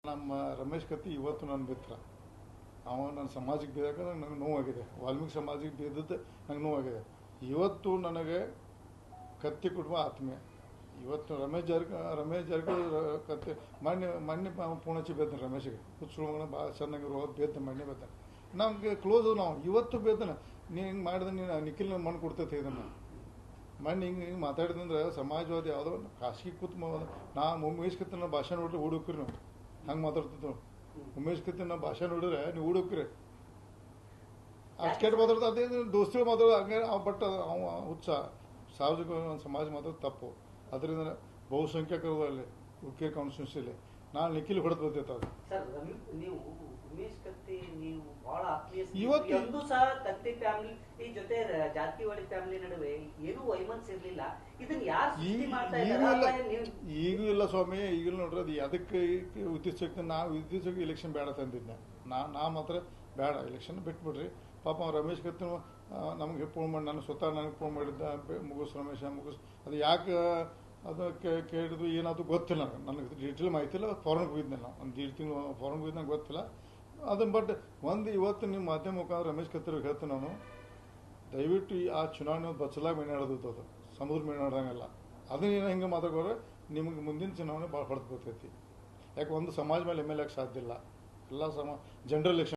ನಮ್ಮ ರಮೇಶ್ ಕತ್ತಿ ಇವತ್ತು ನನ್ನ ಮಿತ್ರ. ಅವ ನನ್ನ ಸಮಾಜಕ್ಕೆ ಬೇದಾಗ ನನಗೆ ನೋವಾಗಿದೆ. ವಾಲ್ಮೀಕಿ ಸಮಾಜಕ್ಕೆ ಬೇದದ್ದು ನಂಗೆ ನೋವಾಗಿದೆ. ಇವತ್ತು ನನಗೆ ಕತ್ತಿ ಕುಟುಂಬ ಆತ್ಮೀಯ. ಇವತ್ತು ರಮೇಶ್ ಜಾರಕಿಹೊಳಿ ಕತ್ತಿ ಮೊನ್ನೆ ಪೂಣಚ್ಚಿ ಬೇತಾನೆ ರಮೇಶ್ಗೆ ಹುಚ್ಚುಳ ಭಾಳ ಚೆನ್ನಾಗಿ ಬೇತ ಮೊನ್ನೆ ಬೇತಾನೆ. ನಮ್ಗೆ ಕ್ಲೋಸ್ ನಾವು ಇವತ್ತು ಬೇತಾನೆ. ನೀನು ಹಿಂಗೆ ಮಾಡಿದ್ರೆ ನೀನು ನಿಖಿಲ್ ಮಣ್ಣು ಕೊಡ್ತೈತೆ ಇದನ್ನು ಮೊನ್ನೆ ಹಿಂಗೆ ಮಾತಾಡಿದಂದ್ರೆ ಸಮಾಜವಾದಿ ಯಾವುದೋ ಖಾಸಗಿ ಕೂತ್ ನಾ ಉಮೇಶ್ ಕತ್ತಿನ ಭಾಷೆ ನೋಡ್ರಿ ಓಡೋಕ್ರಿ ನಾವು ಹಂಗೆ ಮಾತಾಡ್ತಿದ್ವು. ಉಮೇಶ್ ಕತ್ತಿನ ಭಾಷೆ ನೋಡಿದ್ರೆ ನೀವು ಓಡೋಕ್ರಿ ಅಷ್ಟು ಕೆಟ್ಟ ಮಾತಾಡ್ತಾ ಅದೇ ದೋಸ್ತಿಗಳು ಮಾತಾಡೋದು ಹಂಗೆ ಬಟ್ ಅವ ಹುಚ್ಚ ಸಾರ್ವಜನಿಕ ಸಮಾಜ ಮಾತಾಡೋದು ತಪ್ಪು. ಅದರಿಂದ ಬಹುಸಂಖ್ಯಾತರು ಅಲ್ಲಿ ಹುಕ್ಕೇರಿ ಕಾನ್ಸ್ಟಿಟ್ಯೂನ್ಸಿಯಲ್ಲಿ ನಾನು ನಿಖಿಲ್ ಹೊಡೆದು ಬರ್ತೈತೆ ಅದು. ನೀವು ಉಮೇಶ್ ಕತ್ತಿ ನೀವು ಬಹಳ ಆತ್ಮೀಯ ಇವತ್ತು ಎಂದು ಸಹ ಕತ್ತಿ ಫ್ಯಾಮಿಲಿ ಜೊತೆ ಜಾರಕಿಹೊಳಿ ಫ್ಯಾಮಿಲಿ ನಡುವೆ ಏನೂ ವೈಮನ್ಸ್ ಇರ್ಲಿಲ್ಲ. ಇದನ್ನ ಯಾರು ಸೃಷ್ಟಿ ಮಾಡ್ತಾ ಇದ್ದಾರೆ? ಈಗೂ ಇಲ್ಲ ಸ್ವಾಮಿ. ಈಗಲೂ ನೋಡ್ರಿ ಅದು ಅದಕ್ಕೆ ಉದ್ದೇಶಕ್ಕೆ ನಾವು ಉದ್ದೇಶಕ್ಕೆ ಎಲೆಕ್ಷನ್ ಬೇಡ ತಂದಿದ್ದೆ. ನಾ ಮಾತ್ರ ಬೇಡ ಎಲೆಕ್ಷನ್ ಬಿಟ್ಬಿಡ್ರಿ. ಪಾಪ ರಮೇಶ್ ಕತ್ತಿ ನಮಗೆ ಫೋನ್ ಮಾಡಿ ನಾನು ಸ್ವತಃ ನನಗೆ ಫೋನ್ ಮಾಡಿದ್ದ ರಮೇಶ ಅದು ಯಾಕೆ ಅದು ಕೇಳಿದ್ರು ಏನಾದ್ರು ಗೊತ್ತಿಲ್ಲ ನನಗೆ ಡೀಟೇಲ್ ಮಾಹಿತಿ ಇಲ್ಲ. ಫಾರಿನ್ಗೆ ಹೋಗಿದ್ದೆ ನಾವು ಒಂದು 1.5 ತಿಂಗಳು ಫಾರಿನ್ಗೆ ಹೋಗಿದ್ದು ನಂಗೆ ಗೊತ್ತಿಲ್ಲ ಅದನ್ನು. ಬಟ್ ಇವತ್ತು ನಿಮ್ಮ ಮಾಧ್ಯಮ ಮುಖಾಂತರ ರಮೇಶ್ ಕತ್ತಿರಿಗೆ ಹೇಳ್ತೀನಿ ನಾನು, ದಯವಿಟ್ಟು ಆ ಚುನಾವಣೆ ಬಚ್ಚಲಾಗಿ ಮೇನಾಡೋದು ಅದು ಸಮುದ್ರ ಮೇನಾಡ್ದಂಗೆಲ್ಲ ಅದನ್ನೇನು ಹಿಂಗೆ ಮಾತಾಡೋರೆ ನಿಮಗೆ ಮುಂದಿನ ಚುನಾವಣೆ ಭಾಳ ಹೊಡೆದು ಬರ್ತೈತಿ. ಯಾಕೆ ಒಂದು ಸಮಾಜ ಮೇಲೆ MLA ಸಾಧ್ಯ ಇಲ್ಲ. ಎಲ್ಲ ಜನರಲ್ ಎಲೆಕ್ಷನ್